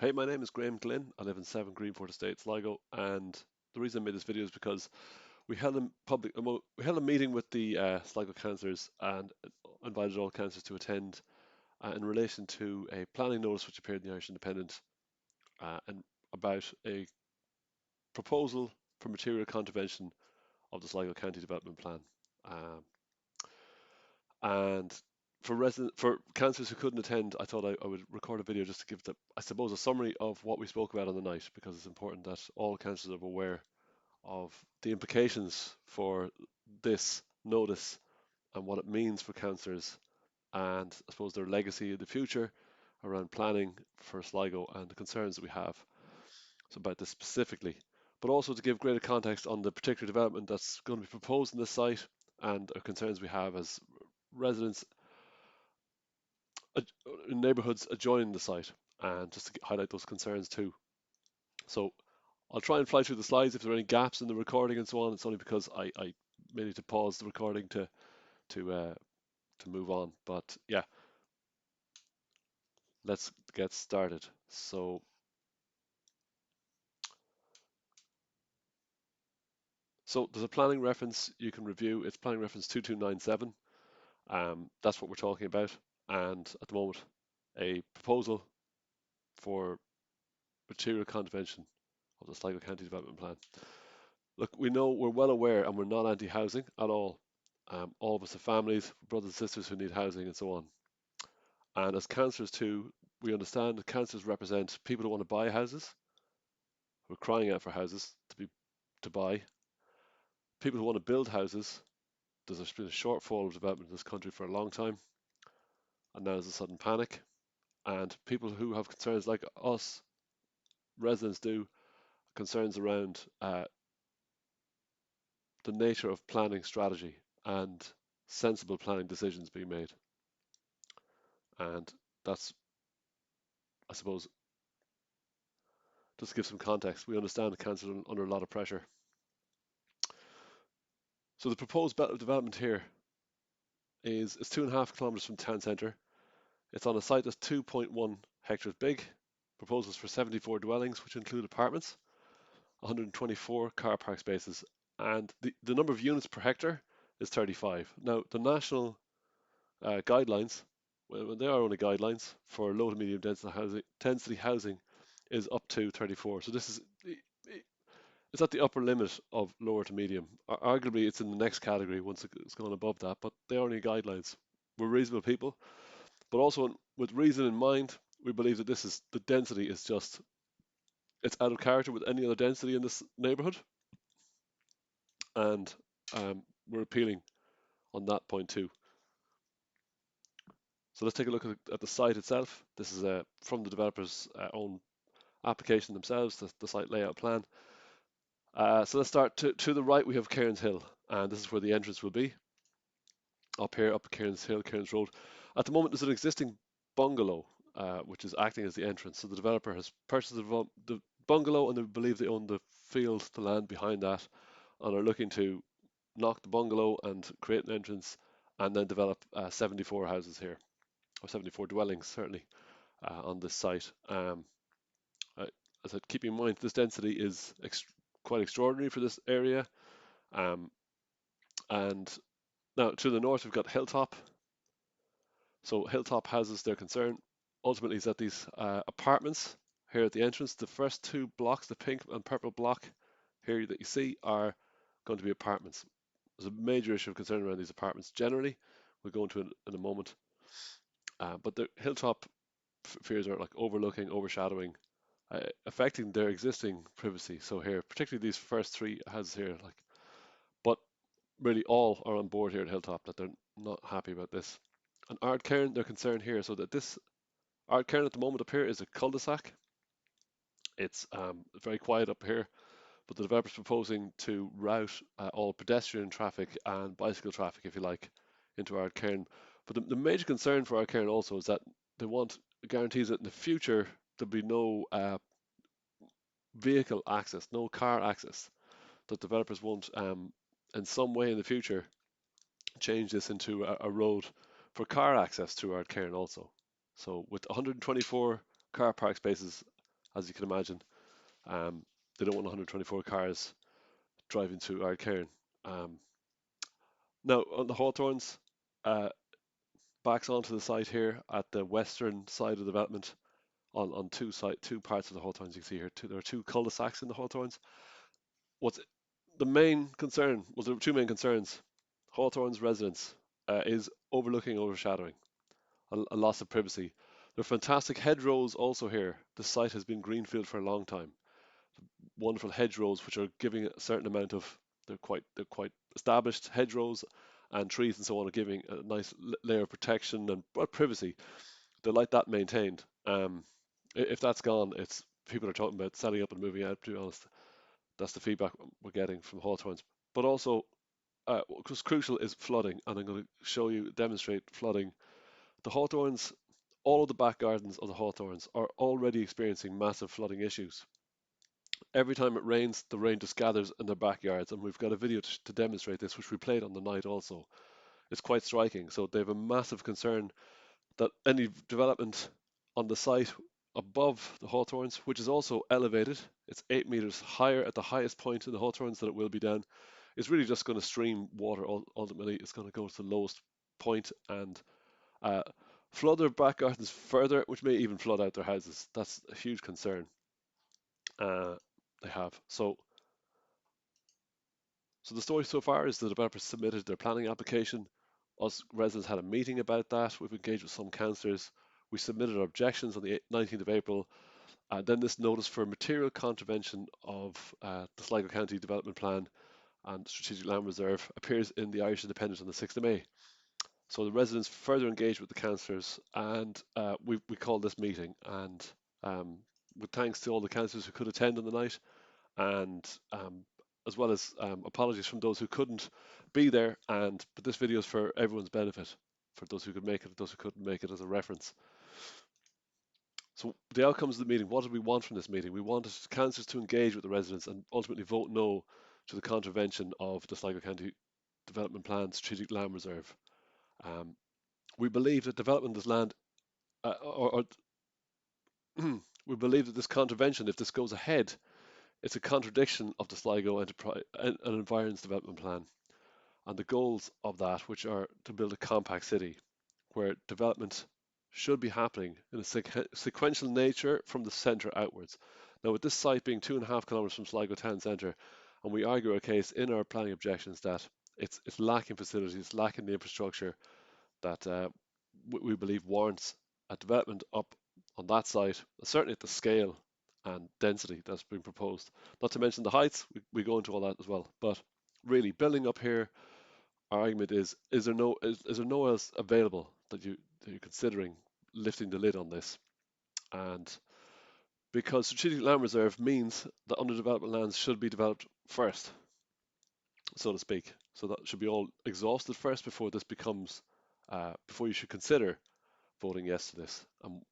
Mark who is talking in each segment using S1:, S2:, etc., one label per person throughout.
S1: Hey, my name is Graham Glynn. I live in 7 Greenford Estate, Sligo, and the reason I made this video is because we held a meeting with the Sligo councillors and invited all councillors to attend in relation to a planning notice which appeared in the Irish Independent and about a proposal for material contravention of the Sligo County Development Plan. Um, and for councillors who couldn't attend, I thought I would record a video just to give I suppose, a summary of what we spoke about on the night, because it's important that all councillors are aware of the implications for this notice and what it means for councillors, and I suppose their legacy in the future around planning for Sligo and the concerns that we have about this specifically, but also to give greater context on the particular development that's going to be proposed in this site and our concerns we have as residents in neighbourhoods adjoining the site, and just to highlight those concerns too. So I'll try and fly through the slides. If there are any gaps in the recording and so on, it's only because I may need to pause the recording to move on. But yeah, let's get started. So there's a planning reference you can review. It's planning reference 2297. That's what we're talking about. And at the moment, a proposal for material contravention of the Sligo County Development Plan. Look, we're well aware, and we're not anti-housing at all. All of us have families, brothers and sisters who need housing and so on. And as councillors too, we understand that councillors represent people who want to buy houses, who are crying out for houses to buy. People who want to build houses. There's been a shortfall of development in this country for a long time, and now there's a sudden panic. And people who have concerns like us, residents do, concerns around the nature of planning strategy and sensible planning decisions being made. And that's, I suppose, just to give some context, we understand the council are under a lot of pressure. So the proposed development here is 2.5 kilometres from town centre. It's on a site that's 2.1 hectares big. Proposals for 74 dwellings, which include apartments, 124 car park spaces, and the number of units per hectare is 35. Now, the national guidelines, well, they are only guidelines for low to medium density housing is up to 34. So this is it's at the upper limit of lower to medium. Arguably, it's in the next category once it's gone above that, but they are only guidelines. We're reasonable people, but also with reason in mind, we believe that the density is just, it's out of character with any other density in this neighbourhood, and we're appealing on that point too. So let's take a look at the site itself. This is from the developer's own application themselves, the site layout plan. So let's start to the right. We have Cairns Hill, and this is where the entrance will be. Up here, up Cairns Hill, Cairns Road. At the moment, there's an existing bungalow, which is acting as the entrance. So the developer has purchased the bungalow, and they believe they own the field, the land behind that, and are looking to knock the bungalow and create an entrance, and then develop 74 houses here, or 74 dwellings, certainly, on this site. As I keep in mind, this density is quite extraordinary for this area. And now to the north, we've got Hilltop. So Hilltop houses their concern ultimately is that these apartments here at the entrance, the first two blocks, the pink and purple block here that you see, are going to be apartments. There's a major issue of concern around these apartments generally. We'll go into it in a moment. But the Hilltop fears are like overlooking, overshadowing, affecting their existing privacy. So here, particularly these first three houses here, but really all are on board here at Hilltop that they're not happy about this. And Ardcairn, they're concerned here, so that this Ardcairn at the moment up here is a cul-de-sac. It's very quiet up here, but the developer's proposing to route all pedestrian traffic and bicycle traffic, if you like, into Ardcairn. But the major concern for Ardcairn also is that they want guarantees that in the future there'll be no vehicle access, no car access, that developers won't in some way in the future change this into a road for car access through Ardcairn also. So with 124 car park spaces as you can imagine. They don't want 124 cars driving through Ardcairn. Um, Now, on the Hawthorns, uh, backs onto the site here at the western side of the development on two parts of the Hawthorns. You can see here there are two cul-de-sacs in the Hawthorns. What's the main concern? Well, there were two main concerns. Hawthorns residents is overshadowing, a loss of privacy. There are fantastic hedgerows also here. The site has been greenfield for a long time. Wonderful hedgerows which are giving a certain amount of they're quite established hedgerows and trees and so on are giving a nice layer of protection and privacy. They like that maintained. If that's gone, it's people are talking about selling up and moving out. To be honest, that's the feedback we're getting from Hawthorns. But also, what's crucial is flooding, and I'm going to show you demonstrate flooding. The Hawthorns, all of the back gardens of the Hawthorns are already experiencing massive flooding issues. Every time it rains, the rain just gathers in their backyards, and we've got a video to demonstrate this, which we played on the night also. It's quite striking. So they have a massive concern that any development on the site above the Hawthorns, which is also elevated, it's 8 meters higher at the highest point in the Hawthorns that it will be down, is really just going to stream water. Ultimately, it's going to go to the lowest point and uh, flood their back gardens further, which may even flood out their houses. That's a huge concern uh, they have. So the story so far is the developers submitted their planning application. Us residents had a meeting about that. We've engaged with some councillors. We submitted our objections on the 19th of April. And then this notice for material contravention of the Sligo County Development Plan and Strategic Land Reserve appears in the Irish Independent on the 6th of May. So the residents further engaged with the councillors, and we called this meeting. And with thanks to all the councillors who could attend on the night, and as well as apologies from those who couldn't be there. But this video is for everyone's benefit, for those who could make it, those who couldn't make it, as a reference. So the outcomes of the meeting, what did we want from this meeting? We wanted councillors to engage with the residents and ultimately vote no to the contravention of the Sligo County Development Plan Strategic Land Reserve. We believe that development of this land, or we believe that this contravention, if this goes ahead, it's a contradiction of the Sligo Enterprise and Environs Development Plan and the goals of that, which are to build a compact city where development should be happening in a sequential nature from the centre outwards. Now, with this site being 2.5 kilometres from Sligo town centre, and we argue our case in our planning objections that it's lacking facilities, lacking the infrastructure that we believe warrants a development up on that site, certainly at the scale and density that's being proposed. Not to mention the heights, we go into all that as well. But really, building up here, our argument is there no else available that you're considering lifting the lid on this? And because strategic land reserve means that underdeveloped lands should be developed first, so to speak. So that should be all exhausted first before this becomes, before you should consider voting yes to this. And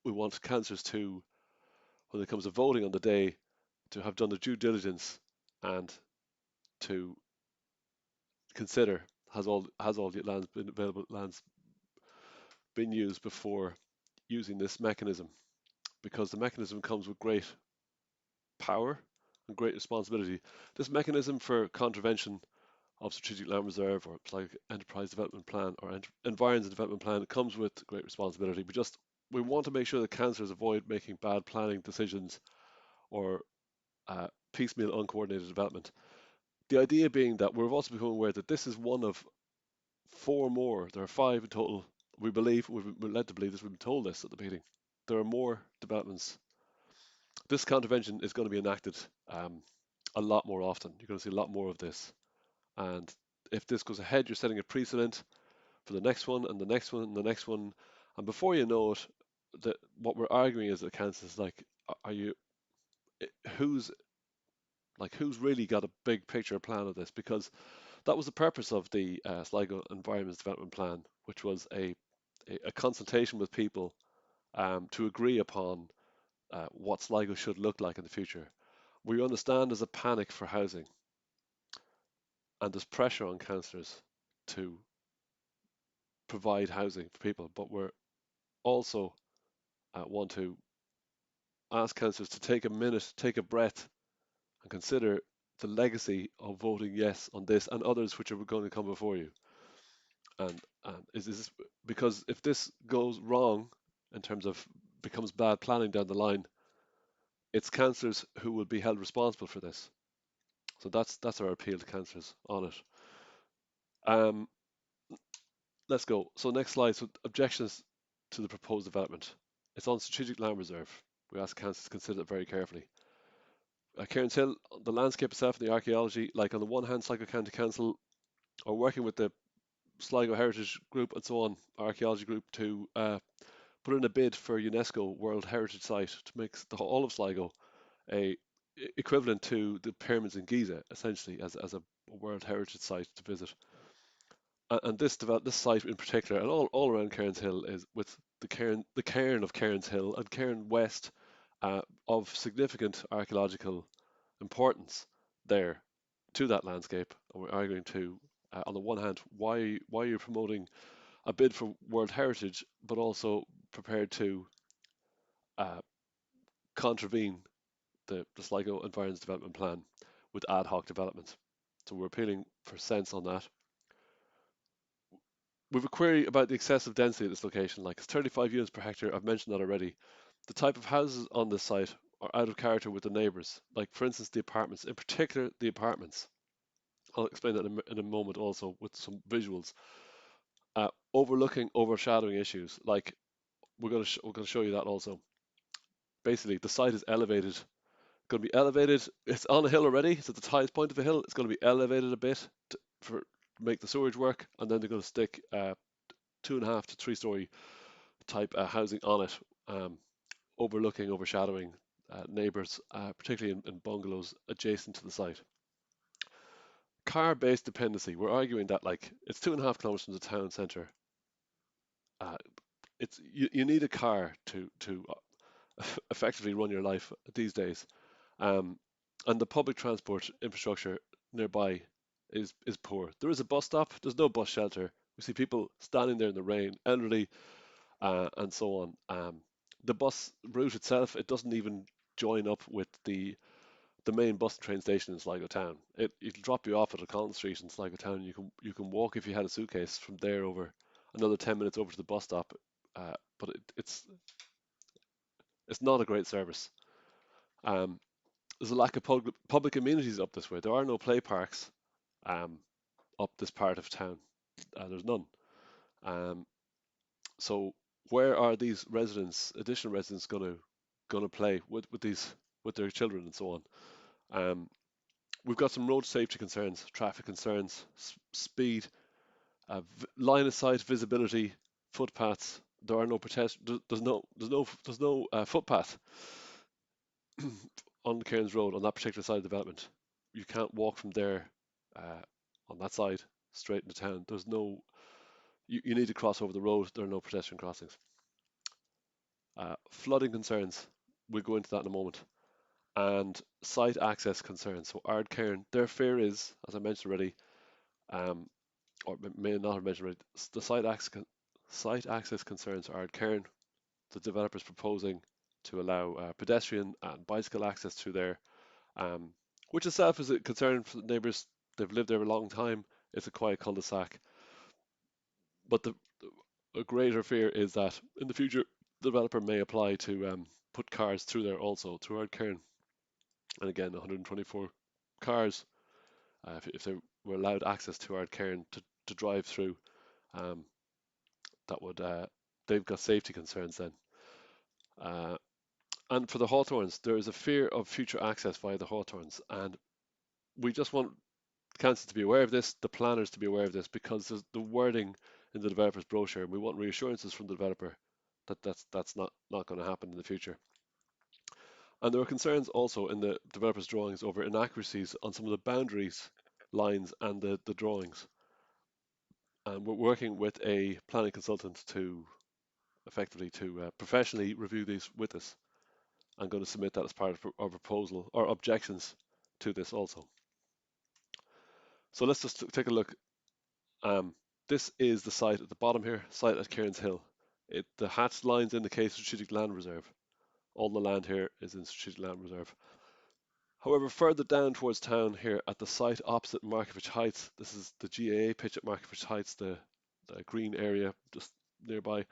S1: we want councillors to, when it comes to voting on the day, to have done their due diligence and to consider has all the lands been available lands been used before using this mechanism, because the mechanism comes with great power and great responsibility. This mechanism for contravention of strategic land reserve, or like enterprise development plan or environs development plan, it comes with great responsibility. We want to make sure that councillors avoid making bad planning decisions or piecemeal uncoordinated development. The idea being that we've also become aware that this is one of 4 more. There are 5 in total. We believe, we've been led to believe this, we've been told this at the meeting. There are more developments. This contravention is going to be enacted a lot more often. You're going to see a lot more of this. And if this goes ahead, you're setting a precedent for the next one and the next one and the next one. And before you know it, what we're arguing is that council is like, are you, who's who's really got a big picture plan of this? Because that was the purpose of the Sligo Environment Development Plan, which was a consultation with people to agree upon what Sligo should look like in the future. We understand there's a panic for housing and there's pressure on councillors to provide housing for people, but we're also want to ask councillors to take a minute, take a breath, and consider the legacy of voting yes on this and others which are going to come before you. And is this because if this goes wrong in terms of becomes bad planning down the line, it's councillors who will be held responsible for this. So that's our appeal to councillors on it. Um, let's go. So next slide. So objections to the proposed development. It's on strategic land reserve. We ask councillors to consider it very carefully. Cairns Hill, the landscape itself and the archaeology, like on the one hand, Sligo County Council are working with the Sligo Heritage Group and so on, archaeology group, to put in a bid for UNESCO World Heritage Site to make the whole of Sligo a equivalent to the pyramids in Giza, essentially as a World Heritage Site to visit. And this site in particular, and all around Cairns Hill, is with the cairn of Cairns Hill and Cairn West, of significant archaeological importance there to that landscape. And we're arguing to, on the one hand, why you're promoting a bid for World Heritage, but also prepared to uh, contravene the Sligo Environment Development Plan with ad hoc development. So we're appealing for sense on that. We've a query about the excessive density at this location, like it's 35 units per hectare. I've mentioned that already. The type of houses on this site are out of character with the neighbours, like for instance the apartments, in particular the apartments. I'll explain that in a moment also with some visuals. Overshadowing issues, like we're going to show you that also. Basically, the site is elevated, going to be elevated. It's on a hill already. It's at the highest point of a hill. It's going to be elevated a bit to make the sewage work, and then they're going to stick 2.5 to 3 story type housing on it, overshadowing neighbours, particularly in bungalows adjacent to the site. Car-based dependency. We're arguing that like it's 2.5 kilometers from the town centre. It's you need a car to effectively run your life these days, and the public transport infrastructure nearby is poor. There is a bus stop. There's no bus shelter. We see people standing there in the rain, elderly, and so on. The bus route itself, it doesn't even join up with the main bus and train station in Sligo town. It'll drop you off at O'Connell Street in Sligo town. You can walk if you had a suitcase from there over another 10 minutes over to the bus stop. But it's not a great service. Um, there's a lack of public amenities up this way. There are no play parks up this part of town. There's none. Um, so where are these additional residents, gonna play with their children and so on? We've got some road safety concerns, traffic concerns, speed, line of sight, visibility, footpaths. There are no there's no footpath on Cairns Road on that particular side of the development. You can't walk from there on that side straight into town. There's no you need to cross over the road. There are no pedestrian crossings. Flooding concerns. We'll go into that in a moment. And site access concerns. So Ard Cairn, their fear is, as I mentioned already, or may not have mentioned already, the site access concerns are Ard Cairn. The developers proposing to allow pedestrian and bicycle access through there, which itself is a concern for the neighbours. They've lived there a long time. It's a quiet cul-de-sac. But a greater fear is that in the future, the developer may apply to put cars through there also, through Ard Cairn. And again, 124 cars, if they were allowed access to Ard Cairn to drive through, that would they've got safety concerns then. And for the Hawthorns, there is a fear of future access via the Hawthorns, and we just want council to be aware of this, the planners to be aware of this, because there's the wording in the developer's brochure, and we want reassurances from the developer that that's not going to happen in the future. And there are concerns also in the developer's drawings over inaccuracies on some of the boundaries lines and the drawings. And we're working with a planning consultant to effectively to professionally review these with us. I'm going to submit that as part of our proposal or objections to this also. So let's just take a look. This is the site at the bottom here, site at Cairns Hill. The hatched lines indicate strategic land reserve. All the land here is in Strategic Land Reserve. However, further down towards town here at the site opposite Markievicz Heights, this is the GAA pitch at Markievicz Heights, the green area just nearby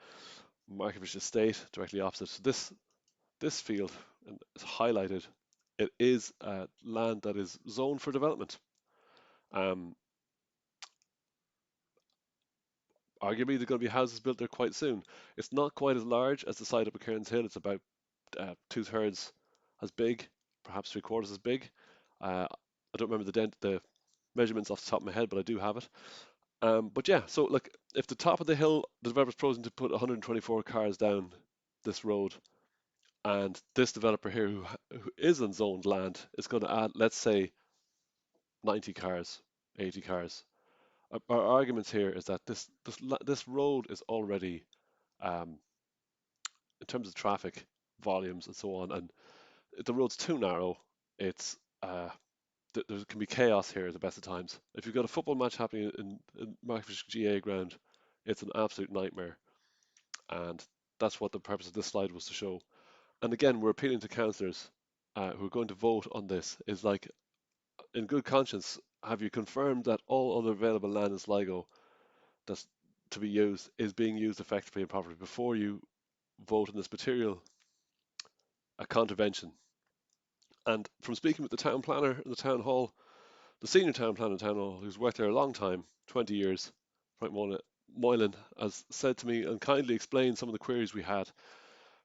S1: Markievicz Estate, directly opposite. So this field is highlighted. It is land that is zoned for development. Um, Arguably, there are going to be houses built there quite soon. It's not quite as large as the site up at Cairns Hill. It's about 2/3 as big, perhaps 3/4 as big. I don't remember the measurements off the top of my head, but I do have it. But yeah, so look, if the top of the hill, the developer's proposing to put 124 cars down this road, and this developer here who is on zoned land is going to add, let's say, 90 cars, 80 cars. Our arguments here is that this road is already, um, in terms of traffic volumes and so on, and the road's too narrow. It's there can be chaos here at the best of times. If you've got a football match happening in Markievicz GA ground, it's an absolute nightmare, and that's what the purpose of this slide was to show. And again, we're appealing to councillors who are going to vote on this. Is like, in good conscience, have you confirmed that all other available land in Sligo that's to be used is being used effectively and properly before you vote on this material a contravention? And from speaking with the town planner in the town hall, the senior town planner in the town hall, who's worked there a long time, 20 years, Frank Moylan, has said to me and kindly explained some of the queries we had.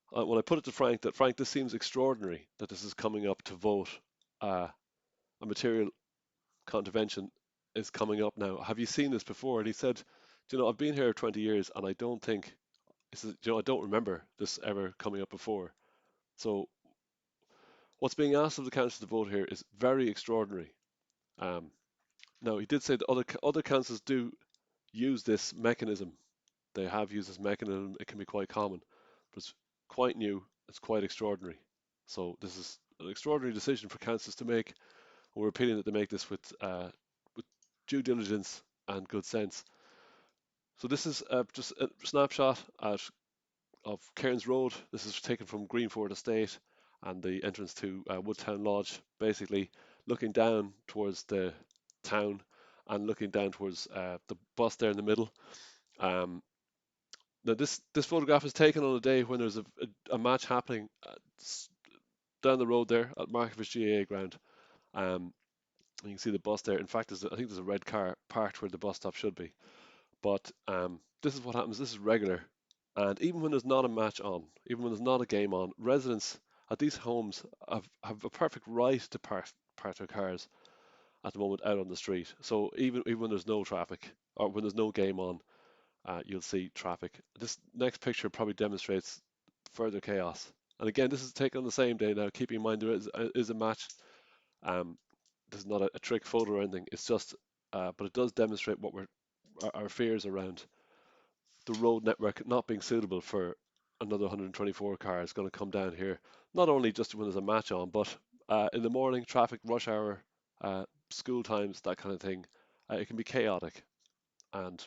S1: When I put it to Frank, that Frank, this seems extraordinary that this is coming up to vote. A material contravention is coming up now. Have you seen this before? And he said, I've been here 20 years and I don't think, he says, I don't remember this ever coming up before. So what's being asked of the council to vote here is very extraordinary. Now, he did say that other councils do use this mechanism. They have used this mechanism. It can be quite common, but it's quite new. It's quite extraordinary. So this is an extraordinary decision for councils to make. And we're appealing that they make this with due diligence and good sense. So this is just a snapshot of Cairns Road. This is taken from Greenford Estate and the entrance to Woodtown Lodge, basically looking down towards the town and looking down towards the bus there in the middle. Now this photograph is taken on a day when there's a match happening down the road there at Markievicz GAA ground. You can see the bus there. In fact, I think there's a red car parked where the bus stop should be. But this is what happens. This is regular. And even when there's not a match on, even when there's not a game on, residents at these homes have a perfect right to park their cars at the moment out on the street. So even when there's no traffic or when there's no game on, you'll see traffic. This next picture probably demonstrates further chaos. And again, this is taken on the same day now. Keeping in mind there is a match. This is not a trick photo or anything. It's just, but it does demonstrate what our fears around the road network not being suitable for another 124 cars going to come down here. Not only just when there's a match on, but in the morning, traffic, rush hour, school times, that kind of thing. It can be chaotic. And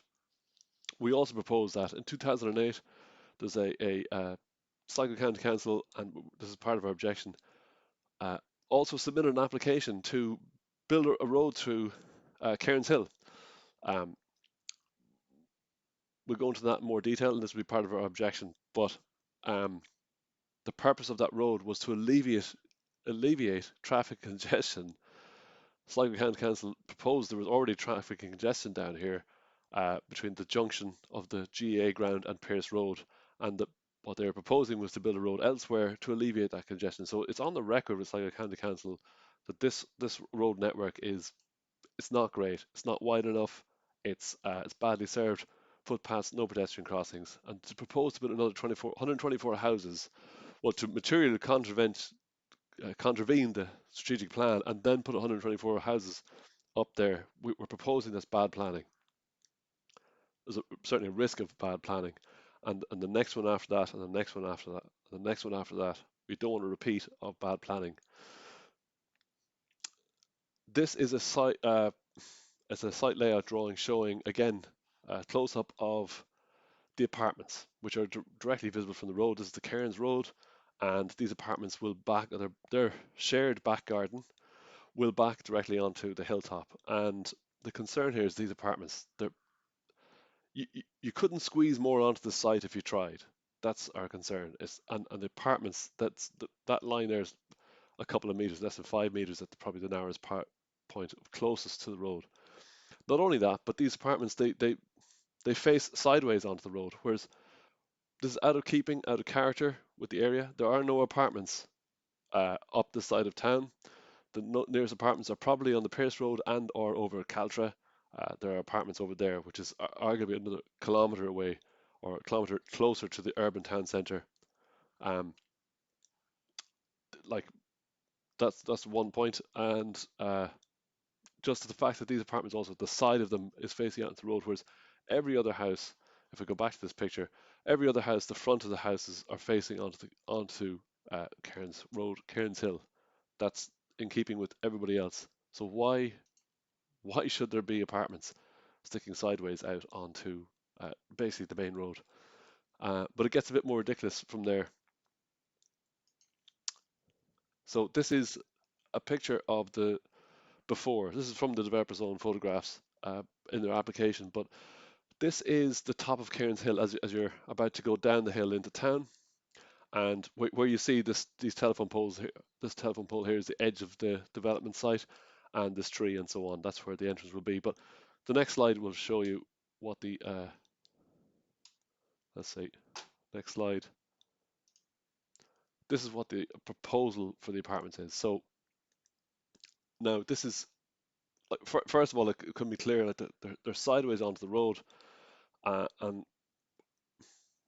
S1: we also propose that in 2008, there's a Sligo County Council, and this is part of our objection, also submitted an application to build a road through Cairns Hill. We'll go into that in more detail, and this will be part of our objection. But the purpose of that road was to alleviate traffic congestion. Sligo County Council proposed there was already traffic congestion down here between the junction of the GAA ground and Pearse Road, and what they were proposing was to build a road elsewhere to alleviate that congestion. So it's on the record with Sligo County Council that this road network it's not great. It's not wide enough. It's badly served. Footpaths, no pedestrian crossings, and to propose to build another 124 houses, well, to materially contravene the strategic plan and then put 124 houses up there, we're proposing this bad planning. There's certainly a risk of bad planning, and the next one after that, and the next one after that, and the next one after that. We don't want a repeat of bad planning. This is a site. It's a site layout drawing showing again a close-up of the apartments, which are directly visible from the road. This is the Cairns Road, and these apartments will back their shared back garden will back directly onto the hilltop. And the concern here is these apartments, you couldn't squeeze more onto the site if you tried. That's our concern. And the apartments, that line there is a couple of meters, less than 5 meters at probably the narrowest point closest to the road. Not only that, but these apartments they face sideways onto the road, whereas this is out of keeping, out of character with the area. There are no apartments up the side of town. The nearest apartments are probably on the Pierce Road and or over Caltra. There are apartments over there, which is arguably another kilometre away or a kilometre closer to the urban town centre. Um, like that's one point, and just the fact that these apartments also the side of them is facing out into the road, whereas every other house, if we go back to this picture, every other house, the front of the houses are facing onto Cairns Road, Cairns Hill. That's in keeping with everybody else. So why should there be apartments sticking sideways out onto basically the main road? But it gets a bit more ridiculous from there. So this is a picture of the before. This is from the developer's own photographs in their application. But this is the top of Cairns Hill as you're about to go down the hill into town. And where you see these telephone poles here, this telephone pole here is the edge of the development site, and this tree and so on. That's where the entrance will be. But the next slide will show you what the let's see, next slide. This is what the proposal for the apartments is. So now this is like first of all, it can be clear that they're sideways onto the road, and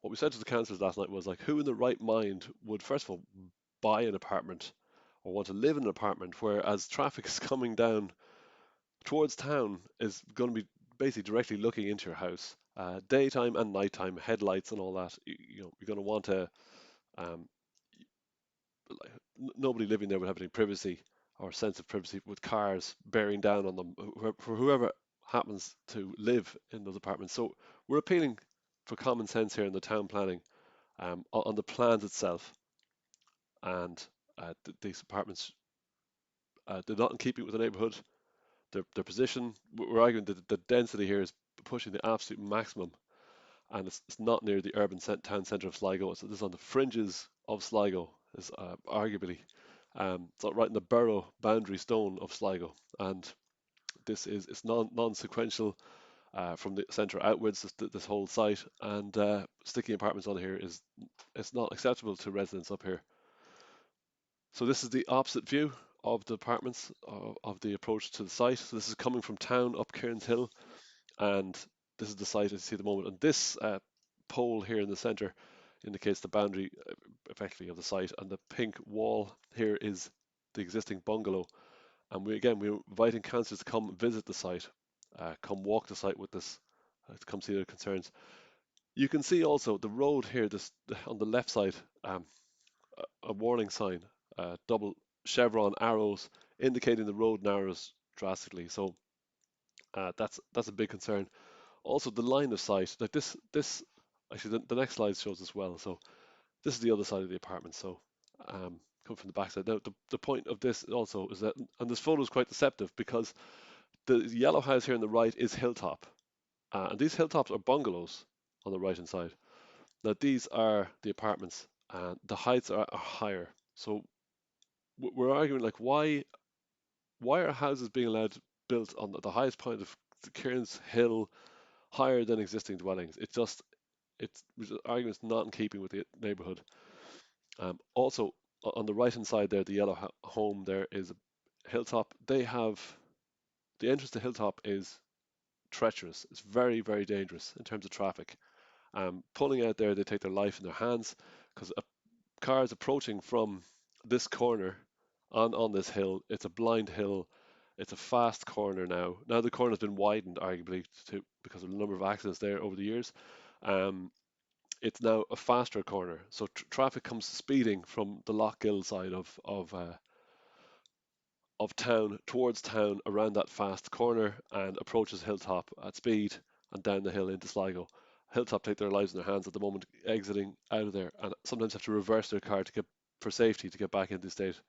S1: what we said to the councillors last night was like, who in the right mind would first of all buy an apartment or want to live in an apartment where as traffic is coming down towards town is going to be basically directly looking into your house, daytime and nighttime, headlights and all that. You're going to want to um, like, nobody living there would have any privacy or sense of privacy with cars bearing down on them for whoever happens to live in those apartments. So we're appealing for common sense here in the town planning on the plans itself, and these apartments they're not in keeping with the neighbourhood. Their position, we're arguing that the density here is pushing the absolute maximum, and it's not near the urban town centre of Sligo. So this is on the fringes of Sligo, is arguably it's right in the borough boundary stone of Sligo, and this is it's non-sequential from the centre outwards. This whole site, and sticking apartments on here is it's not acceptable to residents up here. So this is the opposite view of the apartments of the approach to the site. So this is coming from town up Cairns Hill, and this is the site as you see at the moment. And this pole here in the centre indicates the boundary effectively of the site, and the pink wall here is the existing bungalow. And we're inviting councillors to come visit the site, come walk the site with us, to come see their concerns. You can see also the road here, this on the left side, a warning sign, double chevron arrows indicating the road narrows drastically. So that's a big concern. Also, the line of sight, like this actually the next slide shows as well. So this is the other side of the apartment. So come from the back side. Now the point of this also is that, and this photo is quite deceptive because the yellow house here on the right is hilltop, and these hilltops are bungalows on the right hand side. Now these are the apartments, and the heights are higher. So we're arguing like why are houses being allowed built on the highest point of the Cairns Hill higher than existing dwellings? It's arguments not in keeping with the neighbourhood. Also on the right hand side there, the yellow home there is a hilltop. They have the entrance to hilltop is treacherous. It's very very dangerous in terms of traffic. Pulling out there, they take their life in their hands because cars approaching from this corner on this hill. It's a blind hill. It's a fast corner now. Now the corner's been widened, arguably, because of the number of accidents there over the years. Um, it's now a faster corner, so traffic comes speeding from the Lochgill side of town towards town around that fast corner and approaches Hilltop at speed and down the hill into Sligo. Hilltop take their lives in their hands at the moment, exiting out of there, and sometimes have to reverse their car to get for safety to get back into the estate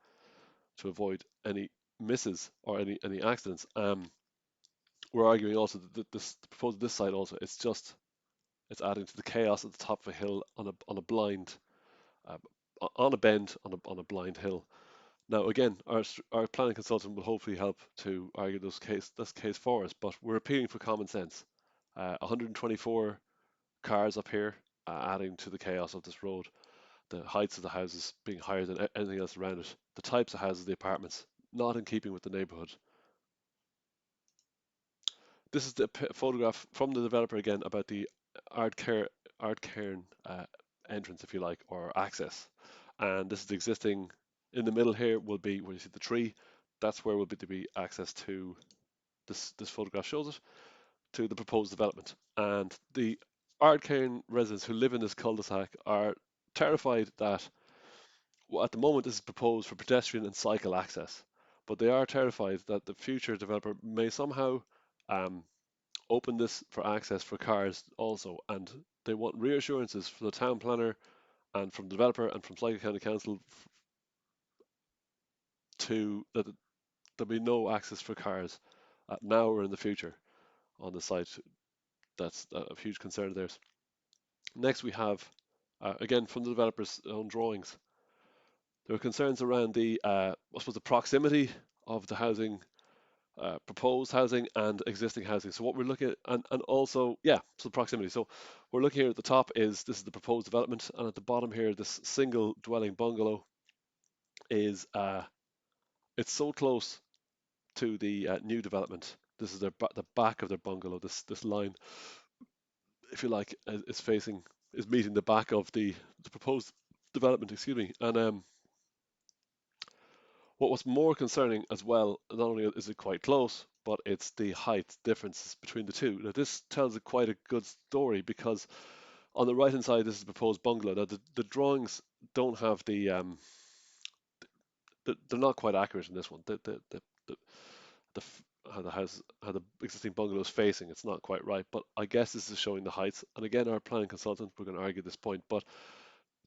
S1: to avoid any misses or any accidents. We're arguing also that the proposal this side also it's adding to the chaos at the top of a hill on a blind uh, on a bend on a blind hill. Now again, our planning consultant will hopefully help to argue this case for us, but we're appealing for common sense. 124 cars up here, adding to the chaos of this road. The heights of the houses being higher than anything else around it. The types of houses, the apartments, not in keeping with the neighbourhood. This is the photograph from the developer again about the Ardcairn entrance, if you like, or access. And this is the existing. In the middle here will be where you see the tree. That's where will be access to this photograph shows it to the proposed development. And the Ardcairn residents who live in this cul-de-sac are terrified that at the moment this is proposed for pedestrian and cycle access, but they are terrified that the future developer may somehow um, open this for access for cars also, and they want reassurances from the town planner and from the developer and from Sligo County Council to that there'll be no access for cars now or in the future on the site. That's a huge concern of theirs. Next, we have again from the developer's own drawings. There are concerns around I suppose, the proximity of the housing, proposed housing and existing housing. So what we're looking at, and also, yeah, so proximity. So we're looking here at the top this is the proposed development, and at the bottom here, this single dwelling bungalow is, it's so close to the new development. This is the back of their bungalow. This line, if you like, is meeting the back of the proposed development. Excuse me, and what was more concerning as well, not only is it quite close, but it's the height differences between the two. Now, this tells quite a good story because on the right hand side, this is the proposed bungalow. Now, the drawings don't have they're not quite accurate in this one. The how the existing bungalow is facing, it's not quite right. But I guess this is showing the heights. And again, our planning consultant, we're going to argue this point, but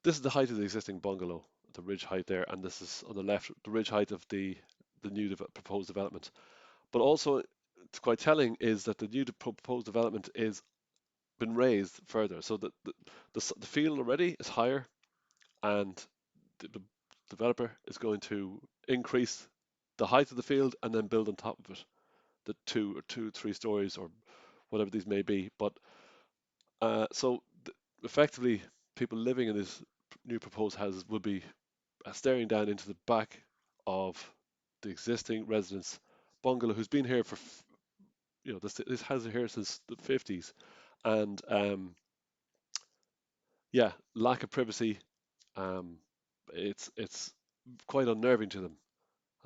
S1: this is the height of the existing bungalow, the ridge height there, and this is on the left, the ridge height of the new proposed development. But also, it's quite telling is that the new proposed development is been raised further, so that the field already is higher, and the developer is going to increase the height of the field and then build on top of it, the two, 3 stories or whatever these may be. But so effectively, people living in these new proposed houses will be staring down into the back of the existing residence bungalow, who's been here for, this house is here since the 50s, and yeah, lack of privacy. Um, it's quite unnerving to them.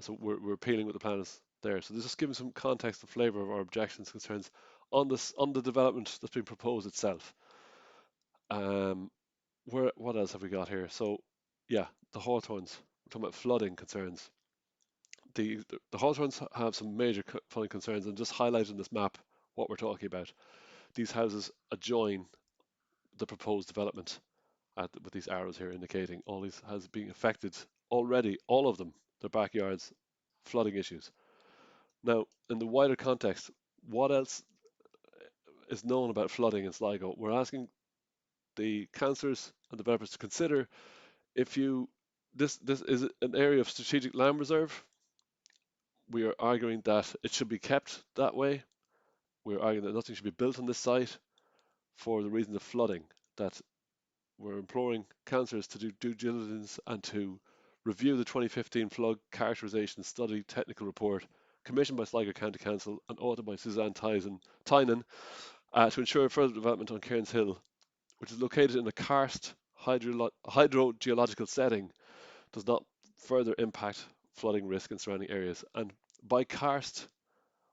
S1: So we're appealing with the plans there. So this is giving some context and flavour of our objections, concerns on the development that's been proposed itself. What else have we got here? So yeah, the Hawthorns. We're talking about flooding concerns. The Hawthorns have some major flooding concerns, and just highlighting this map what we're talking about. These houses adjoin the proposed development with these arrows here indicating all these houses being affected already, all of them, their backyards, flooding issues. Now, in the wider context, what else is known about flooding in Sligo? We're asking the councillors and developers to consider if this is an area of strategic land reserve. We are arguing that it should be kept that way. We're arguing that nothing should be built on this site for the reason of flooding. That we're imploring councillors to do due diligence and to review the 2015 flood characterisation study technical report commissioned by Sligo County Council and authored by Suzanne Tynan to ensure further development on Cairns Hill, which is located in a karst hydrogeological setting, does not further impact flooding risk in surrounding areas. And by karst,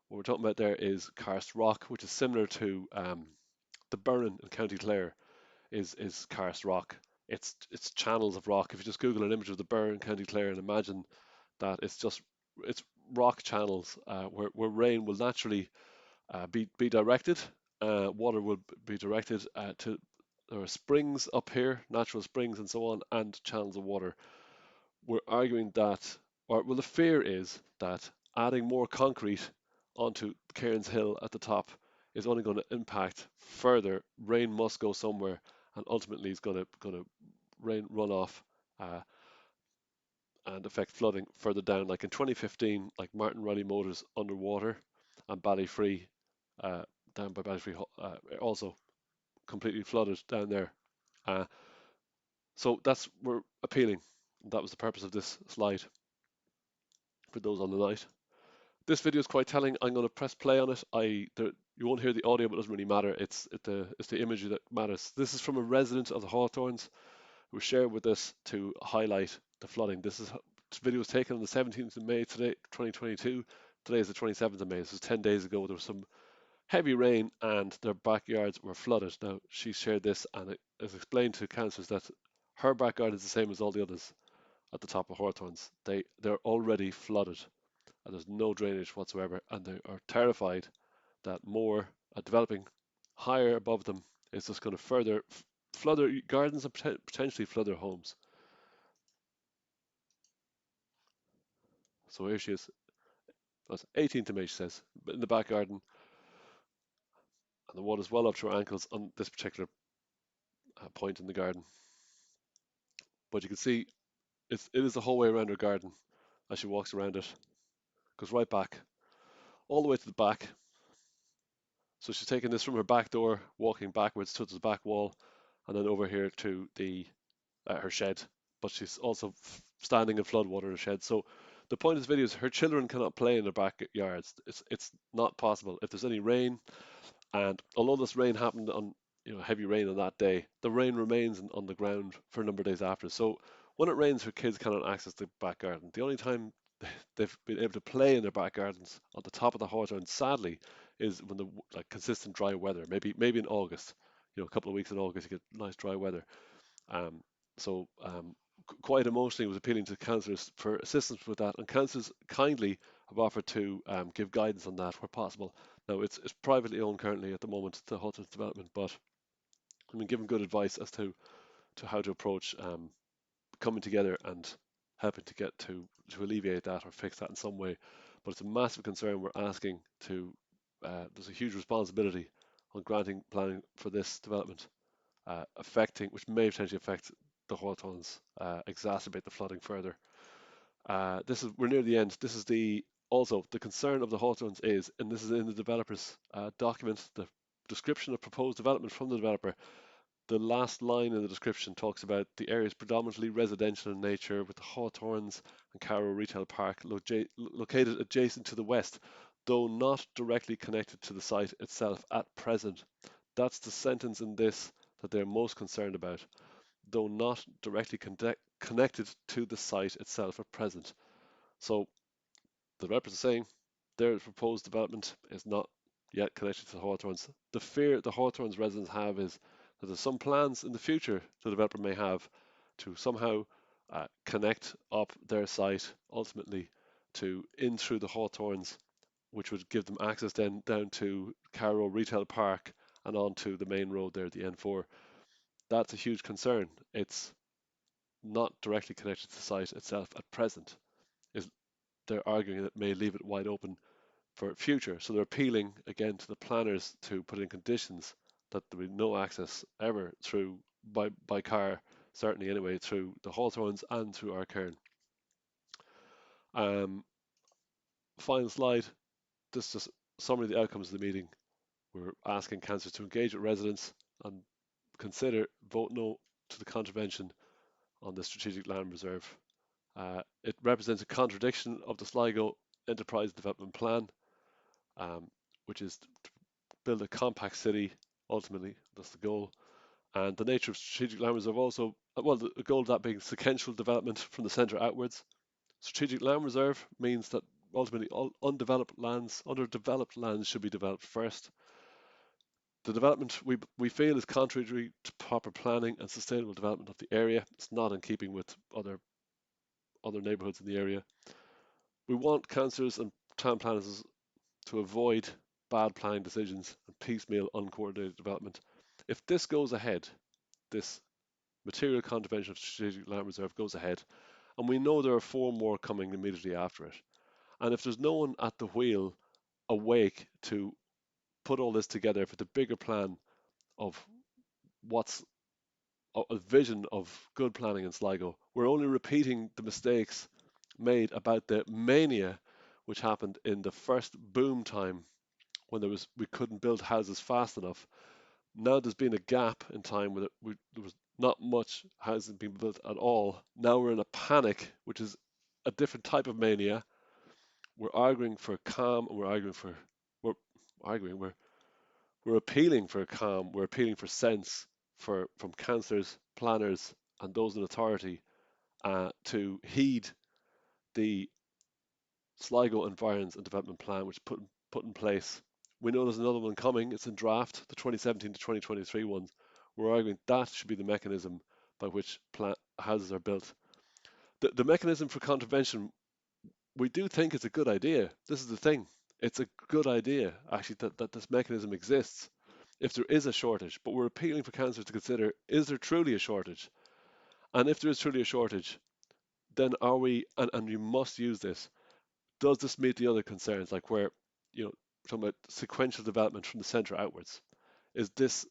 S1: what we're talking about there is karst rock, which is similar to the Burren in County Clare is karst rock. It's channels of rock. If you just Google an image of the Burren in County Clare and imagine that it's rock channels where rain will naturally be directed. Water will be directed to there are springs up here, natural springs and so on, and channels of water we're arguing that, or well, the fear is that adding more concrete onto Cairns Hill at the top is only going to impact further. Rain must go somewhere, and ultimately is going to rain runoff and affect flooding further down. Like in 2015, like Martin Riley Motors underwater, and Ballyfree, uh, down by Ballyfree, also completely flooded down there. Uh, so that's we're appealing. That was the purpose of this slide for those on the night. This video is quite telling. I'm going to press play on it. You won't hear the audio, but it doesn't really matter. It's the imagery that matters. This is from a resident of the Hawthorns who shared with us to highlight the flooding. This video was taken on the 17th of May today, 2022. Today is the 27th of May. This was 10 days ago. There was some heavy rain and their backyards were flooded. Now, she shared this and it has explained to councillors that her backyard is the same as all the others at the top of Hawthorns. They're already flooded and there's no drainage whatsoever, and they are terrified that more developing higher above them is just going to further flood their gardens and potentially flood their homes. So here she is. That's 18th of May, she says, in the back garden, and the water's well up to her ankles on this particular point in the garden. But you can see it is the whole way around her garden as she walks around it. Goes right back, all the way to the back. So she's taking this from her back door, walking backwards to the back wall, and then over here to the her shed. But she's also standing in floodwater in her shed. So the point of this video is her children cannot play in their backyards. It's not possible. If there's any rain, and although this rain happened on heavy rain on that day, the rain remains on the ground for a number of days after. So when it rains, her kids cannot access the back garden. The only time they've been able to play in their back gardens on the top of the Hawthorn, sadly, is when the consistent dry weather. Maybe in August, a couple of weeks in August, you get nice dry weather. Um, so quite emotionally, was appealing to councillors for assistance with that, and councillors kindly have offered to give guidance on that where possible. Now, it's privately owned currently at the moment, the Hawthorns development, but I've been given good advice as to how to approach coming together and helping to get to alleviate that or fix that in some way. But it's a massive concern. We're asking to, there's a huge responsibility on granting planning for this development, which may potentially affect the Hawthorns, exacerbate the flooding further. We're near the end. This is also the concern of the Hawthorns is, and this is in the developer's document, the description of proposed development from the developer. The last line in the description talks about the area is predominantly residential in nature, with the Hawthorns and Carrow Retail Park located adjacent to the west, though not directly connected to the site itself at present. That's the sentence in this that they're most concerned about, though not directly connected to the site itself at present. So the developer is saying their proposed development is not yet connected to the Hawthorns. The fear the Hawthorns residents have is that there's some plans in the future the developer may have to somehow connect up their site ultimately in through the Hawthorns, which would give them access then down to Carrow Retail Park and onto the main road there, the N4. That's a huge concern. It's not directly connected to the site itself at present. They're arguing that may leave it wide open for future. So they're appealing again to the planners to put in conditions that there be no access ever through by car, certainly anyway, through the Hawthorns and through our cairn. Final slide. This is just summary of the outcomes of the meeting. We're asking councillors to engage with residents and vote no to the contravention on the Strategic Land Reserve. It represents a contradiction of the Sligo Enterprise Development Plan, which is to build a compact city. Ultimately, that's the goal. And the nature of Strategic Land Reserve also, well, the goal of that being sequential development from the centre outwards. Strategic Land Reserve means that ultimately all underdeveloped lands should be developed first. The development we feel is contrary to proper planning and sustainable development of the area. It's not in keeping with other neighbourhoods in the area. We want councillors and town planners to avoid bad planning decisions and piecemeal uncoordinated development. If this goes ahead, this material contravention of Strategic Land Reserve goes ahead, and we know there are 4 more coming immediately after it. And if there's no one at the wheel awake to put all this together for the bigger plan of what's a vision of good planning in Sligo, we're only repeating the mistakes made about the mania which happened in the first boom time when we couldn't build houses fast enough. Now there's been a gap in time where there was not much housing being built at all. Now we're in a panic, which is a different type of mania. We're arguing for calm, and we're arguing we're appealing for calm. We're appealing for sense from councillors, planners, and those in authority to heed the Sligo Environs and Development Plan, which is put in place. We know there's another one coming. It's in draft, the 2017 to 2023 one. We're arguing that should be the mechanism by which houses are built. The mechanism for contravention, we do think it's a good idea. This is the thing. It's a good idea, actually, that this mechanism exists if there is a shortage. But we're appealing for councillors to consider, is there truly a shortage? And if there is truly a shortage, then are we, and you must use this, does this meet the other concerns, like where, talking about sequential development from the centre outwards? Is this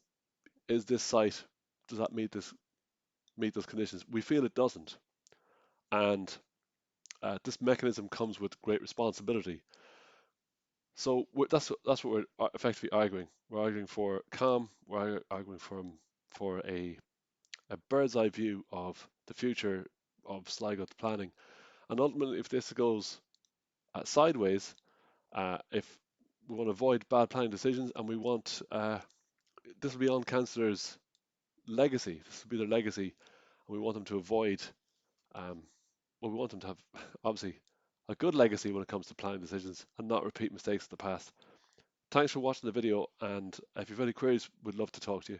S1: site, does that meet those conditions? We feel it doesn't, and this mechanism comes with great responsibility. So that's what we're effectively arguing. We're arguing for calm. We're arguing for a bird's eye view of the future of Sligo planning, and ultimately, if this goes sideways, if we want to avoid bad planning decisions, and we want this will be on councillors' legacy. This will be their legacy, and we want them to avoid. We want them to have obviously a good legacy when it comes to planning decisions and not repeat mistakes of the past. Thanks for watching the video, and if you have any queries, we'd love to talk to you.